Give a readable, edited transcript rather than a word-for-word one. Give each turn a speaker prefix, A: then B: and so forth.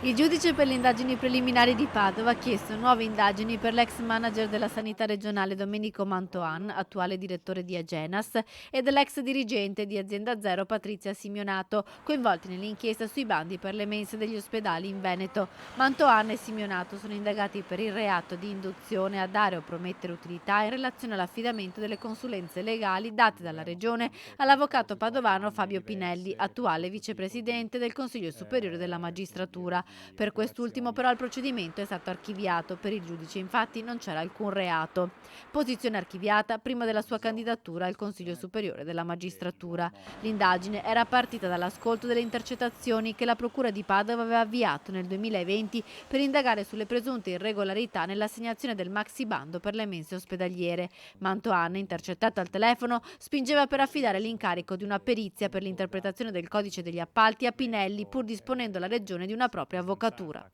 A: Il giudice per le indagini preliminari di Padova ha chiesto nuove indagini per l'ex manager della sanità regionale Domenico Mantoan, attuale direttore di Agenas, e dell'ex dirigente di Azienda Zero Patrizia Simionato, coinvolti nell'inchiesta sui bandi per le mense degli ospedali in Veneto. Mantoan e Simionato sono indagati per il reato di induzione a dare o promettere utilità in relazione all'affidamento delle consulenze legali date dalla regione all'avvocato padovano Fabio Pinelli, attuale vicepresidente del Consiglio Superiore della Magistratura. Per quest'ultimo però il procedimento è stato archiviato, per il giudice infatti non c'era alcun reato. Posizione archiviata prima della sua candidatura al Consiglio Superiore della Magistratura. L'indagine era partita dall'ascolto delle intercettazioni che la Procura di Padova aveva avviato nel 2020 per indagare sulle presunte irregolarità nell'assegnazione del maxibando per le mense ospedaliere. Mantoan, intercettato al telefono, spingeva per affidare l'incarico di una perizia per l'interpretazione del codice degli appalti a Pinelli, pur disponendo la regione di una propria avvocatura.